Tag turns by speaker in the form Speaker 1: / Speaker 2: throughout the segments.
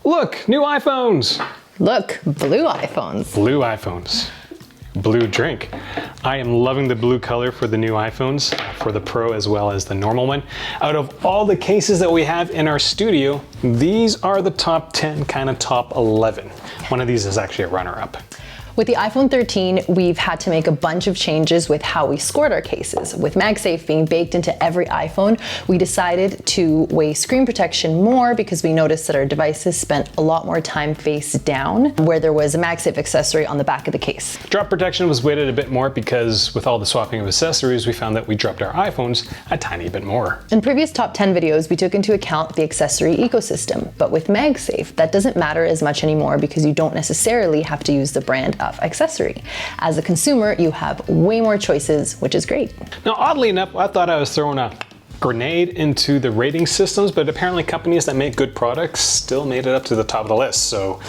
Speaker 1: Look, new iPhones.
Speaker 2: Look, blue iPhones.
Speaker 1: Blue iPhones. Blue drink. I am loving the blue color for the new iPhones, for the Pro as well as the normal one. Out of all the cases that we have in our studio, these are the top 10, kind of top 11. One of these is actually a runner-up.
Speaker 2: With the iPhone 13, we've had to make a bunch of changes with how we scored our cases. With MagSafe being baked into every iPhone, we decided to weigh screen protection more because we noticed that our devices spent a lot more time face down, where there was a MagSafe accessory on the back of the case.
Speaker 1: Drop protection was weighted a bit more because with all the swapping of accessories, we found that we dropped our iPhones a tiny bit more.
Speaker 2: In previous top 10 videos, we took into account the accessory ecosystem, but with MagSafe, that doesn't matter as much anymore because you don't necessarily have to use the brand of accessory. As a consumer, you have way more choices, which is great.
Speaker 1: Now, oddly enough, I thought I was throwing a grenade into the rating systems, but apparently companies that make good products still made it up to the top of the list. So,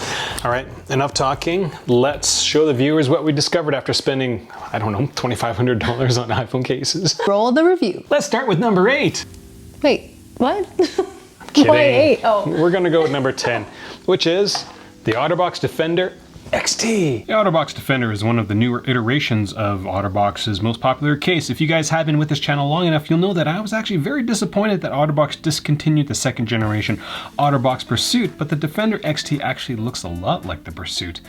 Speaker 1: all right, enough talking. Let's show the viewers what we discovered after spending, I don't know, $2,500 on iPhone cases.
Speaker 2: Roll the review.
Speaker 1: Let's start with number 8.
Speaker 2: Wait, what?
Speaker 1: Kidding.
Speaker 2: Why 8? Oh.
Speaker 1: We're gonna go with number 10, which is the OtterBox Defender XT. The OtterBox Defender is one of the newer iterations of OtterBox's most popular case. If you guys have been with this channel long enough, you'll know that I was actually very disappointed that OtterBox discontinued the second generation OtterBox Pursuit, but the Defender XT actually looks a lot like the Pursuit.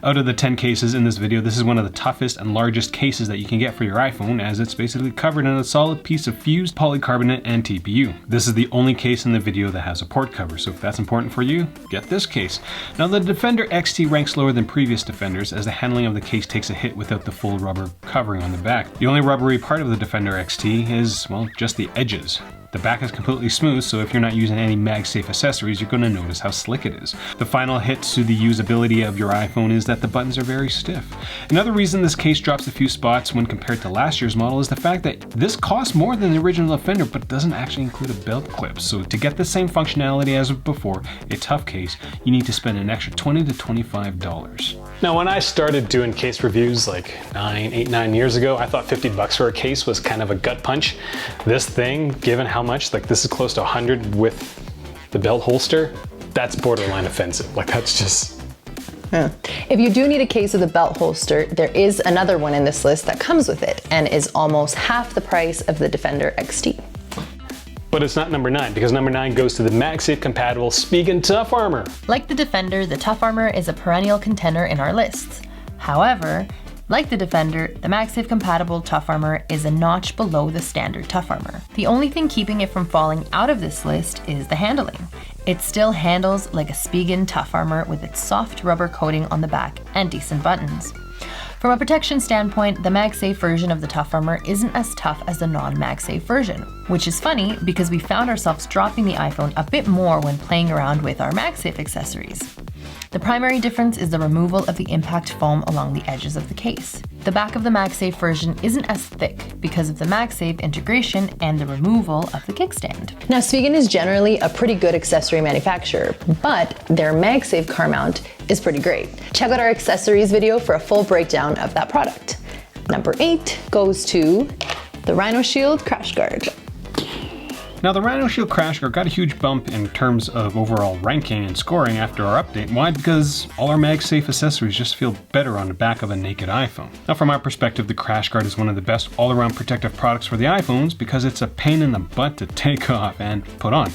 Speaker 1: Out of the 10 cases in this video, this is one of the toughest and largest cases that you can get for your iPhone, as it's basically covered in a solid piece of fused polycarbonate and TPU. This is the only case in the video that has a port cover, so if that's important for you, get this case. Now, the Defender XT ranks lower than previous Defenders, as the handling of the case takes a hit without the full rubber covering on the back. The only rubbery part of the Defender XT is, well, just the edges. The back is completely smooth, so if you're not using any MagSafe accessories, you're going to notice how slick it is. The final hit to the usability of your iPhone is that the buttons are very stiff. Another reason this case drops a few spots when compared to last year's model is the fact that this costs more than the original Defender, but doesn't actually include a belt clip. So to get the same functionality as before, a tough case, you need to spend an extra $20 to $25. Now, when I started doing case reviews like 8, 9 years ago, I thought $50 for a case was kind of a gut punch. This thing, given how much, like this is close to 100 with the belt holster, that's borderline offensive. Like that's just...
Speaker 2: If you do need a case with a belt holster, there is another one in this list that comes with it and is almost half the price of the Defender XT.
Speaker 1: But it's not number 9, because number 9 goes to the MagSafe compatible Spigen Tough Armor.
Speaker 3: Like the Defender, the Tough Armor is a perennial contender in our lists. However, like the Defender, the MagSafe compatible Tough Armor is a notch below the standard Tough Armor. The only thing keeping it from falling out of this list is the handling. It still handles like a Spigen Tough Armor with its soft rubber coating on the back and decent buttons. From a protection standpoint, the MagSafe version of the Tough Armor isn't as tough as the non-MagSafe version, which is funny because we found ourselves dropping the iPhone a bit more when playing around with our MagSafe accessories. The primary difference is the removal of the impact foam along the edges of the case. The back of the MagSafe version isn't as thick because of the MagSafe integration and the removal of the kickstand.
Speaker 2: Now, Spigen is generally a pretty good accessory manufacturer, but their MagSafe car mount is pretty great. Check out our accessories video for a full breakdown of that product. Number 8 goes to the Rhino Shield Crash Guard.
Speaker 1: Now, the Rhino Shield Crash Guard got a huge bump in terms of overall ranking and scoring after our update. Why? Because all our MagSafe accessories just feel better on the back of a naked iPhone. Now, from our perspective, the Crash Guard is one of the best all-around protective products for the iPhones because it's a pain in the butt to take off and put on.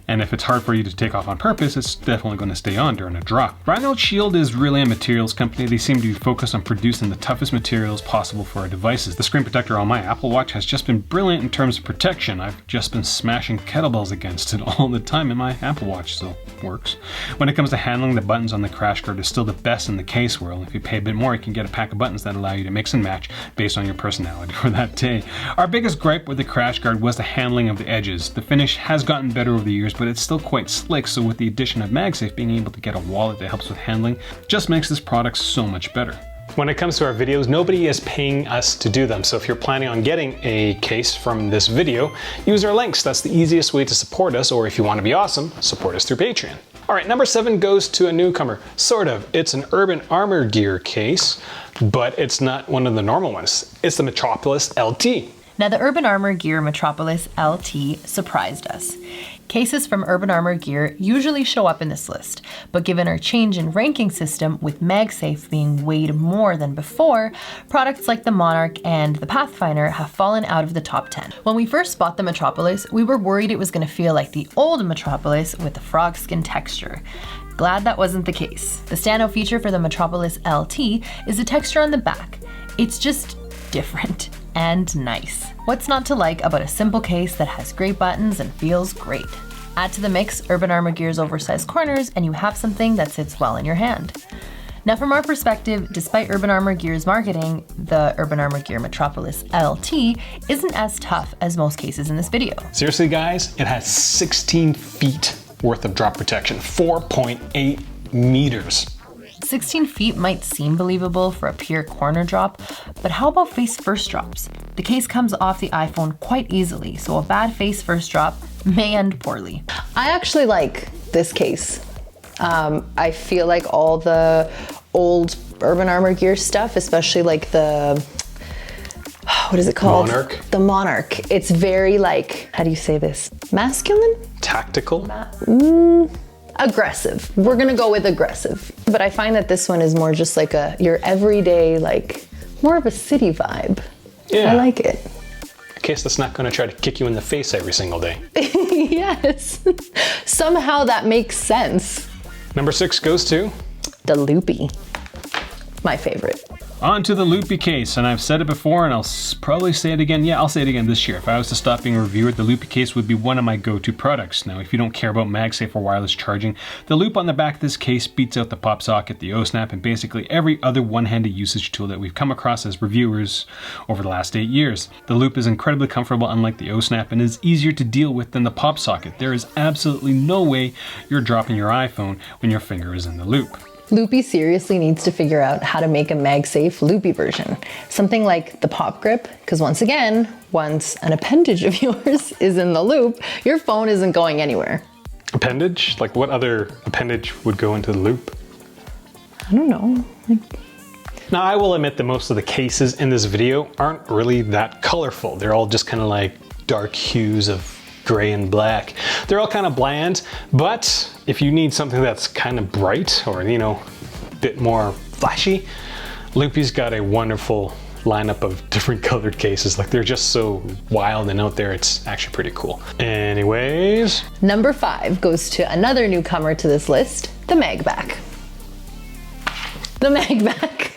Speaker 1: And if it's hard for you to take off on purpose, it's definitely going to stay on during a drop. Rhino Shield is really a materials company. They seem to be focused on producing the toughest materials possible for our devices. The screen protector on my Apple Watch has just been brilliant in terms of protection. I've just been smashing kettlebells against it all the time, and my Apple Watch still works. When it comes to handling, the buttons on the Crash Guard is still the best in the case world. If you pay a bit more, you can get a pack of buttons that allow you to mix and match based on your personality for that day. Our biggest gripe with the Crash Guard was the handling of the edges. The finish has gotten better over the years, but it's still quite slick, so with the addition of MagSafe, being able to get a wallet that helps with handling just makes this product so much better. When it comes to our videos, nobody is paying us to do them, so if you're planning on getting a case from this video, use our links. That's the easiest way to support us, or if you want to be awesome, support us through Patreon. All right, number 7 goes to a newcomer. Sort of. It's an Urban Armor Gear case, but it's not one of the normal ones. It's the Metropolis LT.
Speaker 3: Now, the Urban Armor Gear Metropolis LT surprised us. Cases from Urban Armor gear usually show up in this list, but given our change in ranking system with MagSafe being weighed more than before, products like the Monarch and the Pathfinder have fallen out of the top 10. When we first bought the Metropolis, we were worried it was going to feel like the old Metropolis with the frog skin texture. Glad that wasn't the case. The standout feature for the Metropolis LT is the texture on the back. It's just different and nice. What's not to like about a simple case that has great buttons and feels great? Add to the mix Urban Armor gear's oversized corners and you have something that sits well in your hand. Now from our perspective, despite Urban Armor gear's marketing, the Urban Armor gear Metropolis LT isn't as tough as most cases in this video.
Speaker 1: Seriously guys, it has 16 feet worth of drop protection, 4.8 meters.
Speaker 3: 16 feet might seem believable for a pure corner drop, but how about face first drops? The case comes off the iPhone quite easily, so a bad face first drop may end poorly.
Speaker 2: I actually like this case. I feel like all the old Urban Armor gear stuff, especially like the, what is it called?
Speaker 1: Monarch.
Speaker 2: The Monarch. It's very like, how do you say this? Masculine?
Speaker 1: Tactical?
Speaker 2: Aggressive. We're gonna go with aggressive. But I find that this one is more just like your everyday, like more of a city vibe.
Speaker 1: Yeah.
Speaker 2: I like it.
Speaker 1: A case that's not gonna try to kick you in the face every single day.
Speaker 2: Yes. Somehow that makes sense.
Speaker 1: Number 6 goes to
Speaker 2: The Loopy. My favorite.
Speaker 1: On to the Loopy case, and I've said it before and I'll probably say it again. Yeah, I'll say it again this year. If I was to stop being a reviewer, the Loopy case would be one of my go-to products. Now, if you don't care about MagSafe or wireless charging, the loop on the back of this case beats out the pop socket, the O-snap, and basically every other one-handed usage tool that we've come across as reviewers over the last 8 years. The loop is incredibly comfortable, unlike the O-snap, and is easier to deal with than the pop socket. There is absolutely no way you're dropping your iPhone when your finger is in the loop.
Speaker 2: Loopy seriously needs to figure out how to make a MagSafe Loopy version. Something like the Pop Grip, because once again, once an appendage of yours is in the loop, your phone isn't going anywhere.
Speaker 1: Appendage? Like what other appendage would go into the loop?
Speaker 2: I don't know.
Speaker 1: Now, I will admit that most of the cases in this video aren't really that colorful. They're all just kind of like dark hues of gray and black. They're all kind of bland, but if you need something that's kind of bright or, you know, a bit more flashy, Loopy's got a wonderful lineup of different colored cases. Like they're just so wild and out there, it's actually pretty cool. Anyways.
Speaker 2: Number 5 goes to another newcomer to this list, the MagBack. The MagBack.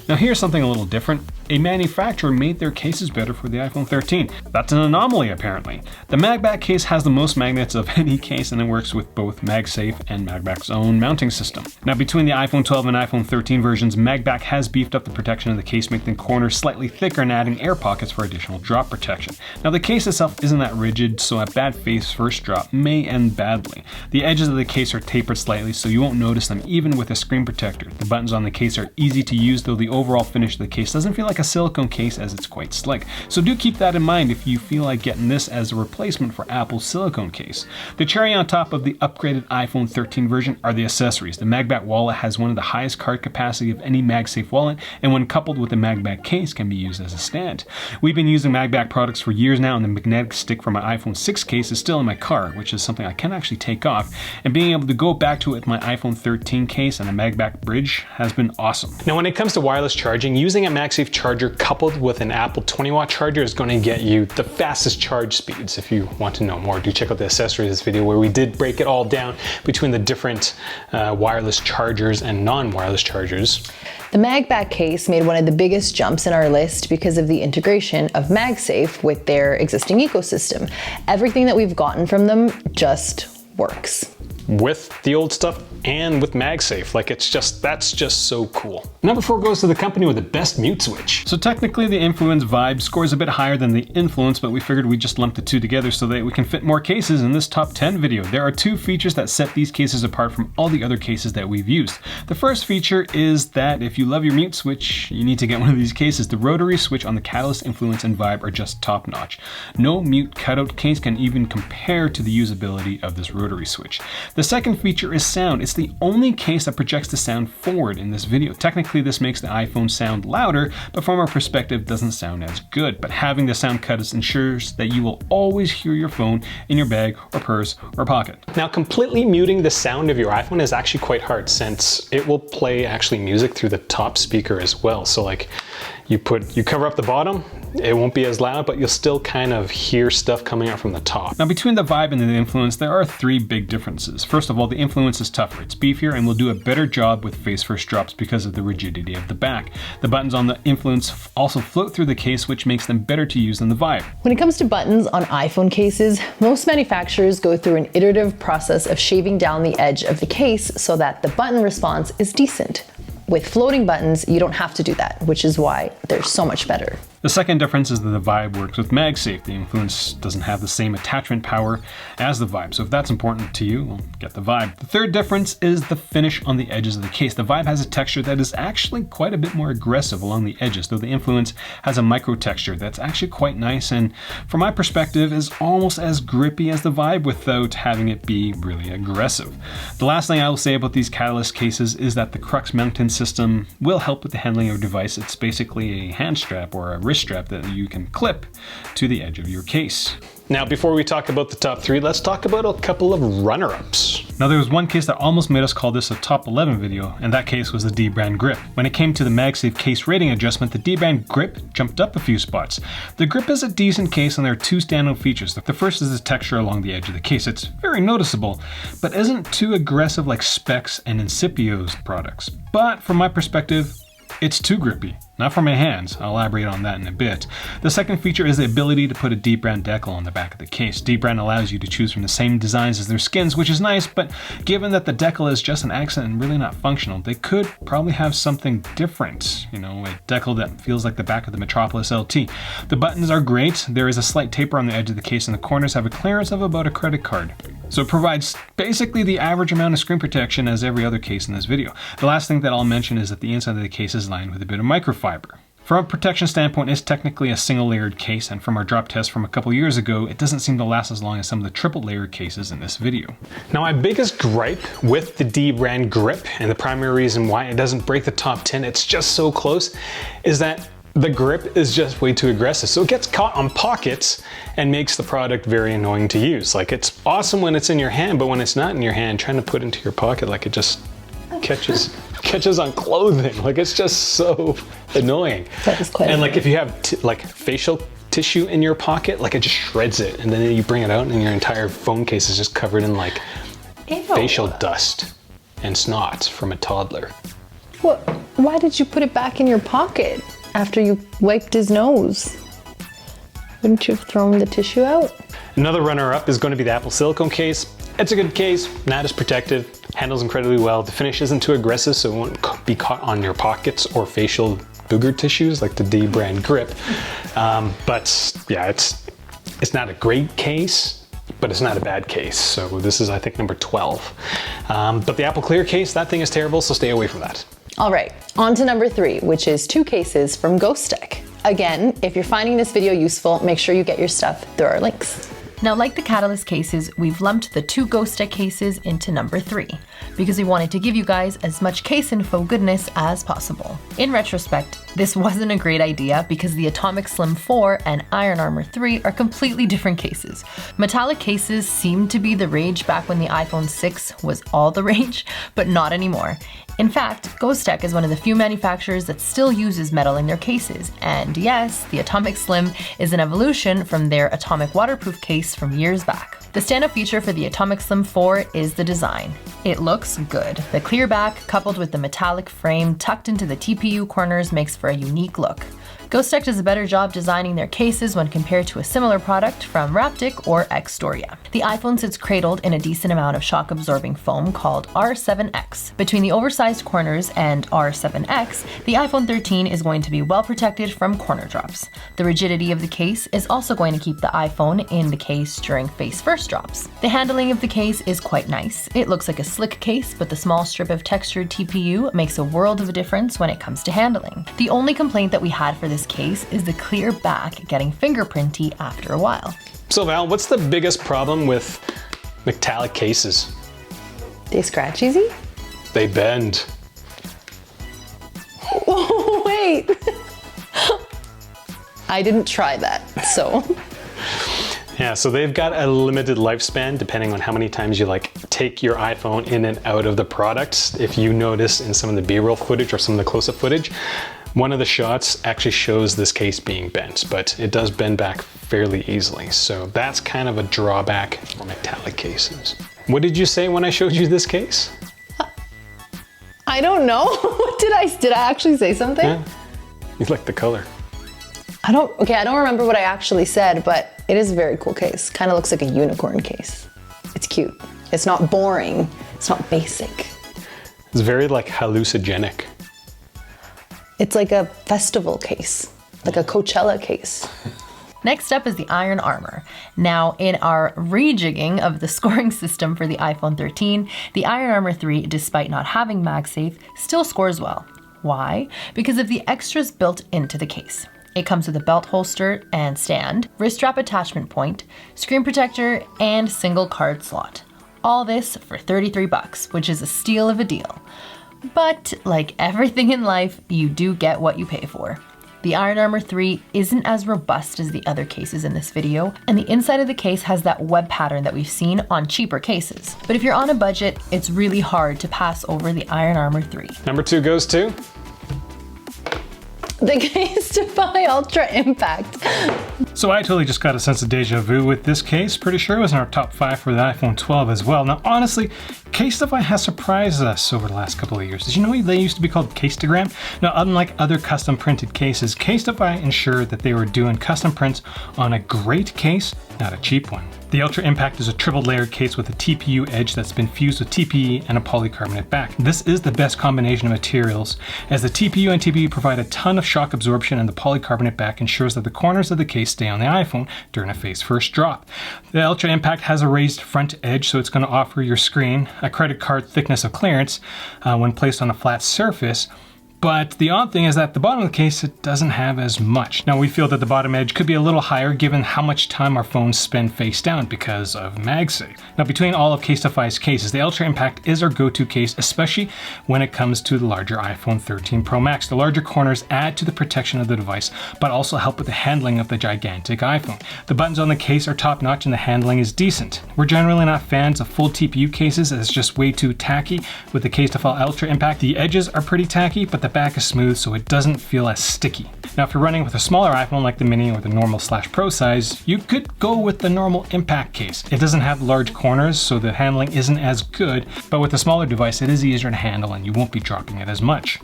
Speaker 1: Now here's something a little different. A manufacturer made their cases better for the iPhone 13. That's an anomaly apparently. The MagBack case has the most magnets of any case and it works with both MagSafe and MagBack's own mounting system. Now between the iPhone 12 and iPhone 13 versions, MagBack has beefed up the protection of the case, making the corners slightly thicker and adding air pockets for additional drop protection. Now the case itself isn't that rigid, so a bad face first drop may end badly. The edges of the case are tapered slightly so you won't notice them even with a screen protector. The buttons on the case are easy to use, though the overall finish of the case doesn't feel like a silicone case as it's quite slick. So do keep that in mind if you feel like getting this as a replacement for Apple's silicone case. The cherry on top of the upgraded iPhone 13 version are the accessories. The MagBack wallet has one of the highest card capacity of any MagSafe wallet, and when coupled with the MagBack case can be used as a stand. We've been using MagBack products for years now, and the magnetic stick from my iPhone 6 case is still in my car, which is something I can actually take off, and being able to go back to it with my iPhone 13 case and a MagBack bridge has been awesome. Now when it comes to wireless charging, using a MagSafe charger coupled with an Apple 20-watt charger is going to get you the fastest charge speeds. If you want to know more, do check out the accessories of this video where we did break it all down between the different wireless chargers and non-wireless chargers.
Speaker 2: The MagBack case made one of the biggest jumps in our list because of the integration of MagSafe with their existing ecosystem. Everything that we've gotten from them just works.
Speaker 1: With the old stuff and with MagSafe. Like that's just so cool. Number 4 goes to the company with the best mute switch. So technically the Influence Vibe scores a bit higher than the Influence, but we figured we'd just lump the two together so that we can fit more cases in this top 10 video. There are 2 features that set these cases apart from all the other cases that we've used. The first feature is that if you love your mute switch, you need to get one of these cases. The rotary switch on the Catalyst, Influence, and Vibe are just top notch. No mute cutout case can even compare to the usability of this rotary switch. The second feature is sound. It's the only case that projects the sound forward in this video. Technically, this makes the iPhone sound louder, but from our perspective, doesn't sound as good. But having the sound cut ensures that you will always hear your phone in your bag or purse or pocket. Now, completely muting the sound of your iPhone is actually quite hard, since it will play actually music through the top speaker as well. So like you cover up the bottom, it won't be as loud, but you'll still kind of hear stuff coming out from the top. Now, between the Vibe and the Influence, there are three big differences. First of all, the Influence is tougher. It's beefier and will do a better job with face-first drops because of the rigidity of the back. The buttons on the Influence also float through the case, which makes them better to use than the Vibe.
Speaker 2: When it comes to buttons on iPhone cases, most manufacturers go through an iterative process of shaving down the edge of the case so that the button response is decent. With floating buttons, you don't have to do that, which is why they're so much better.
Speaker 1: The second difference is that the Vibe works with MagSafe. The Influence doesn't have the same attachment power as the Vibe, so if that's important to you, well, get the Vibe. The third difference is the finish on the edges of the case. The Vibe has a texture that is actually quite a bit more aggressive along the edges, though the Influence has a micro texture that's actually quite nice, and from my perspective is almost as grippy as the Vibe without having it be really aggressive. The last thing I will say about these Catalyst cases is that the Crux mounting system will help with the handling of your device. It's basically a hand strap or a wrist strap that you can clip to the edge of your case. Now, before we talk about the top 3, let's talk about a couple of runner-ups. Now, there was one case that almost made us call this a top 11 video, and that case was the D-brand grip. When it came to the MagSafe case rating adjustment, the D-brand grip jumped up a few spots. The grip is a decent case, and there are two standout features. The first is the texture along the edge of the case. It's very noticeable, but isn't too aggressive like Specs and Incipio's products. But from my perspective, it's too grippy. Not for my hands, I'll elaborate on that in a bit. The second feature is the ability to put a D-brand decal on the back of the case. D-brand allows you to choose from the same designs as their skins, which is nice, but given that the decal is just an accent and really not functional, they could probably have something different. You know, a decal that feels like the back of the Metropolis LT. The buttons are great. There is a slight taper on the edge of the case, and the corners have a clearance of about a credit card. So it provides basically the average amount of screen protection as every other case in this video. The last thing that I'll mention is that the inside of the case is lined with a bit of microfiber. From a protection standpoint, it's technically a single layered case, and from our drop test from a couple years ago, it doesn't seem to last as long as some of the triple layered cases in this video. Now, my biggest gripe with the D-brand grip, and the primary reason why it doesn't break the top 10, it's just so close, is that the grip is just way too aggressive. So it gets caught on pockets and makes the product very annoying to use. Like, it's awesome when it's in your hand, but when it's not in your hand, trying to put it into your pocket, like it just catches on clothing. Like, it's just so annoying.
Speaker 2: That is quite
Speaker 1: And like, if you have like facial tissue in your pocket, like it just shreds it, and then you bring it out and your entire phone case is just covered in like facial dust and snot from a toddler.
Speaker 2: What? Why did you put it back in your pocket after you wiped his nose? Wouldn't you have thrown the tissue out?
Speaker 1: Another runner-up is going to be the Apple silicone case. It's a good case, not as protective, handles incredibly well. The finish isn't too aggressive, so it won't be caught on your pockets or facial booger tissues like the D-brand grip. But yeah, it's not a great case, but it's not a bad case. So this is, I think, number 12. But the Apple Clear case, that thing is terrible, so stay away from that.
Speaker 2: All right, on to number 3, which is 2 cases from Ghost Tech. Again, if you're finding this video useful, make sure you get your stuff through our links.
Speaker 3: Now, like the Catalyst cases, we've lumped the 2 Ghost Tech cases into number 3, because we wanted to give you guys as much case info goodness as possible. In retrospect, this wasn't a great idea because the Atomic Slim 4 and Iron Armor 3 are completely different cases. Metallic cases seemed to be the rage back when the iPhone 6 was all the rage, but not anymore. In fact, Ghost Tech is one of the few manufacturers that still uses metal in their cases, and yes, the Atomic Slim is an evolution from their Atomic Waterproof case from years back. The standout feature for the Atomic Slim 4 is the design. It looks good. The clear back, coupled with the metallic frame tucked into the TPU corners, makes for a unique look. Ghost Tech does a better job designing their cases when compared to a similar product from Raptic or Xstoria. The iPhone sits cradled in a decent amount of shock-absorbing foam called R7X. Between the oversized corners and R7X, the iPhone 13 is going to be well protected from corner drops. The rigidity of the case is also going to keep the iPhone in the case during face-first drops. The handling of the case is quite nice. It looks like a slick case, but the small strip of textured TPU makes a world of a difference when it comes to handling. The only complaint that we had for this case is the clear back getting fingerprinty after a while.
Speaker 1: So Val, what's the biggest problem with metallic cases?
Speaker 2: They scratch easy?
Speaker 1: They bend.
Speaker 2: Oh, wait. I didn't try that, so.
Speaker 1: Yeah, so they've got a limited lifespan depending on how many times you like take your iPhone in and out of the product. If you notice in some of the B-roll footage or some of the close-up footage, one of the shots actually shows this case being bent, but it does bend back fairly easily. So that's kind of a drawback for metallic cases. What did you say when I showed you this case?
Speaker 2: I don't know. Did I actually say something?
Speaker 1: Yeah, you like the color.
Speaker 2: I don't remember what I actually said, but it is a very cool case. Kind of looks like a unicorn case. It's cute. It's not boring. It's not basic.
Speaker 1: It's very like hallucinogenic.
Speaker 2: It's like a festival case, like a Coachella case.
Speaker 3: Next up is the iron armor. Now, in our rejigging of the scoring system for the iPhone 13, the Iron Armor 3, despite not having MagSafe, still scores well. Why? Because of the extras built into the case. It comes with a belt holster and stand, wrist strap attachment point, screen protector, and single card slot. All this for $33, which is a steal of a deal. But like everything in life, you do get what you pay for. The Iron Armor 3 isn't as robust as the other cases in this video, and the inside of the case has that web pattern that we've seen on cheaper cases. But if you're on a budget, it's really hard to pass over the Iron Armor 3.
Speaker 1: Number 2 goes to?
Speaker 2: The Case-Defy Ultra Impact.
Speaker 1: So I totally just got a sense of deja vu with this case. Pretty sure it was in our top 5 for the iPhone 12 as well. Now honestly, Case-Defy has surprised us over the last couple of years. Did you know they used to be called Caseogram? Now unlike other custom printed cases, Case-Defy ensured that they were doing custom prints on a great case, not a cheap one. The Ultra Impact is a triple layered case with a TPU edge that's been fused with TPE and a polycarbonate back. This is the best combination of materials, as the TPU and TPE provide a ton of shock absorption, and the polycarbonate back ensures that the corners of the case stay on the iPhone during a face-first drop. The Ultra Impact has a raised front edge, so it's going to offer your screen a credit card thickness of clearance when placed on a flat surface. But the odd thing is that at the bottom of the case, it doesn't have as much. Now we feel that the bottom edge could be a little higher given how much time our phones spend face down because of MagSafe. Now between all of Case-Defy's cases, the Ultra Impact is our go-to case, especially when it comes to the larger iPhone 13 Pro Max. The larger corners add to the protection of the device, but also help with the handling of the gigantic iPhone. The buttons on the case are top-notch and the handling is decent. We're generally not fans of full TPU cases, as it's just way too tacky. With the Case-Defy Ultra Impact, the edges are pretty tacky, but the back is smooth so it doesn't feel as sticky. Now if you're running with a smaller iPhone like the mini or the normal/pro size, you could go with the normal impact case. It doesn't have large corners so the handling isn't as good, but with a smaller device it is easier to handle and you won't be dropping it as much.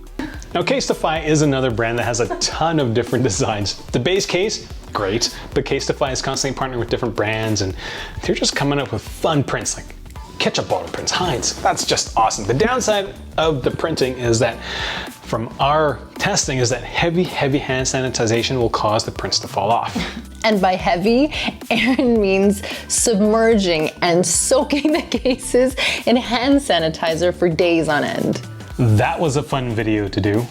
Speaker 1: Now Case-Defy is another brand that has a ton of different designs. The base case, great, but Case-Defy is constantly partnering with different brands and they're just coming up with fun prints like ketchup bottle prints, Heinz. That's just awesome. The downside of the printing is that from our testing is that heavy hand sanitization will cause the prints to fall off.
Speaker 2: And by heavy, Aaron means submerging and soaking the cases in hand sanitizer for days on end.
Speaker 1: That was a fun video to do.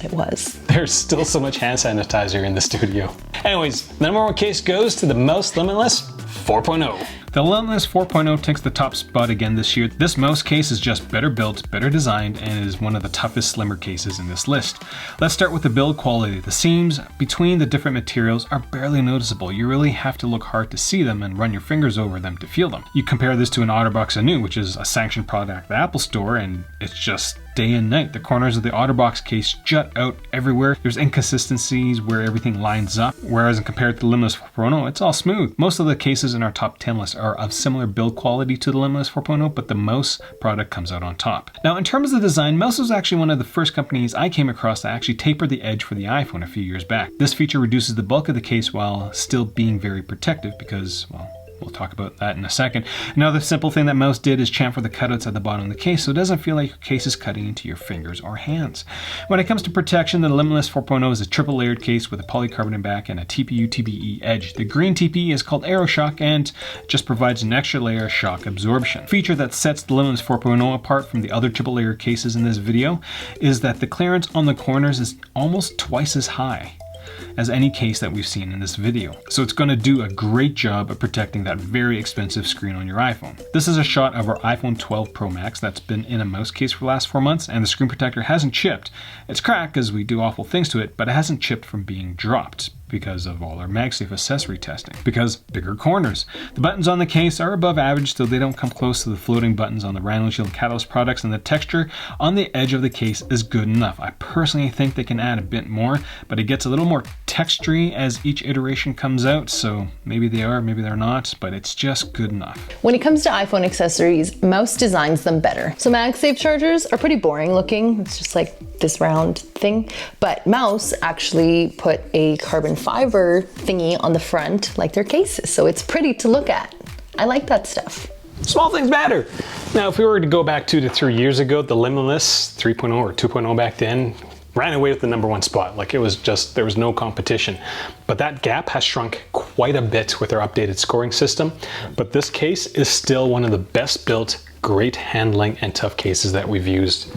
Speaker 2: It was.
Speaker 1: There's still so much hand sanitizer in the studio. Anyways, the number 1 case goes to the Mouse Limitless 4.0. The Limitless 4.0 takes the top spot again this year. This mouse case is just better built, better designed, and is one of the toughest slimmer cases in this list. Let's start with the build quality. The seams between the different materials are barely noticeable. You really have to look hard to see them and run your fingers over them to feel them. You compare this to an OtterBox Anu, which is a sanctioned product at the Apple Store, and it's just day and night. The corners of the OtterBox case jut out everywhere. There's inconsistencies where everything lines up, whereas in compared to the Limitless 4.0, it's all smooth. Most of the cases in our top 10 list are of similar build quality to the Limitless 4.0, but the Mouse product comes out on top. Now in terms of design, Mouse was actually one of the first companies I came across that actually tapered the edge for the iPhone a few years back. This feature reduces the bulk of the case while still being very protective because, well, we'll talk about that in a second. Another simple thing that Mouse did is chamfer the cutouts at the bottom of the case so it doesn't feel like your case is cutting into your fingers or hands. When it comes to protection, the Limitless 4.0 is a triple layered case with a polycarbonate back and a TPU TPE edge. The green TPE is called AeroShock and just provides an extra layer of shock absorption. A feature that sets the Limitless 4.0 apart from the other triple layer cases in this video is that the clearance on the corners is almost twice as high. as any case that we've seen in this video. So it's going to do a great job of protecting that very expensive screen on your iPhone. This is a shot of our iPhone 12 Pro Max that's been in a mouse case for the last 4 months, and the screen protector hasn't chipped. It's cracked because we do awful things to it, but it hasn't chipped from being dropped because of all our MagSafe accessory testing. Because bigger corners. The buttons on the case are above average, so they don't come close to the floating buttons on the Rhino Shield and Catalyst products, and the texture on the edge of the case is good enough. I personally think they can add a bit more, but it gets a little more textury as each iteration comes out, so maybe they are, maybe they're not, but it's just good enough.
Speaker 2: When it comes to iPhone accessories, Mouse designs them better. So MagSafe chargers are pretty boring looking. It's just like this round thing, but Mouse actually put a carbon fiber thingy on the front like their cases, so it's pretty to look at. I like that stuff.
Speaker 1: Small things matter. Now, if we were to go back 2 to 3 years ago, the Limitless 3.0 or 2.0 back then ran away with the #1 spot. Like, it was just, there was no competition. But that gap has shrunk quite a bit with our updated scoring system. But this case is still one of the best built, great handling and tough cases that we've used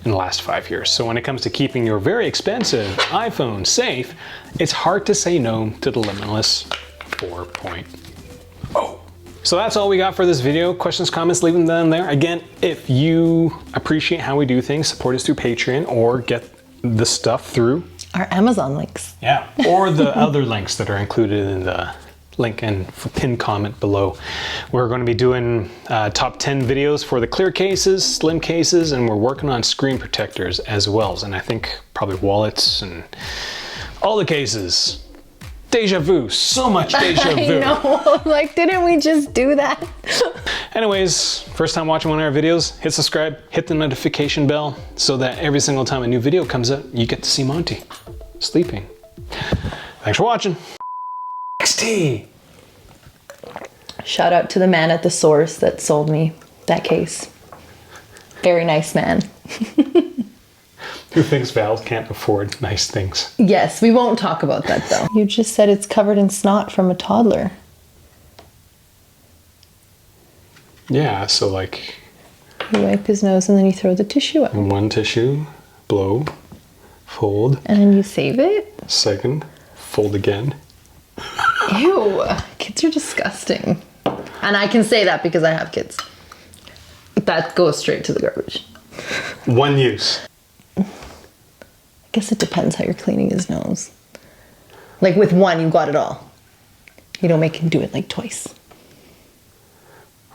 Speaker 1: in the last 5 years. So when it comes to keeping your very expensive iPhone safe, it's hard to say no to the Limitless 4.0. So that's all we got for this video. Questions, comments, leave them down there. Again, if you appreciate how we do things, support us through Patreon or get the stuff through
Speaker 2: Our Amazon links.
Speaker 1: Yeah, or the other links that are included in the link and pinned comment below. We're going to be doing top 10 videos for the clear cases, slim cases, and we're working on screen protectors as well. And I think probably wallets and all the cases. Deja vu, so much deja vu.
Speaker 2: I know, like, didn't we just do that?
Speaker 1: Anyways, first time watching one of our videos, hit subscribe, hit the notification bell so that every single time a new video comes out, you get to see Monty sleeping. Thanks for watching. XT.
Speaker 2: Shout out to the man at the source that sold me that case. Very nice man.
Speaker 1: Who thinks Valve can't afford nice things?
Speaker 2: Yes, we won't talk about that though. You just said it's covered in snot from a toddler.
Speaker 1: Yeah, so like...
Speaker 2: You wipe his nose and then you throw the tissue out.
Speaker 1: One tissue, blow, fold.
Speaker 2: And then you save it?
Speaker 1: Second, fold again.
Speaker 2: Ew, kids are disgusting. And I can say that because I have kids. That goes straight to the garbage.
Speaker 1: One use.
Speaker 2: I guess it depends how you're cleaning his nose. Like with one, you got it all. You don't make him do it like twice.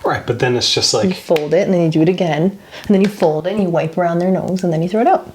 Speaker 1: Right, but then it's just like...
Speaker 2: You fold it and then you do it again. And then you fold it and you wipe around their nose and then you throw it out.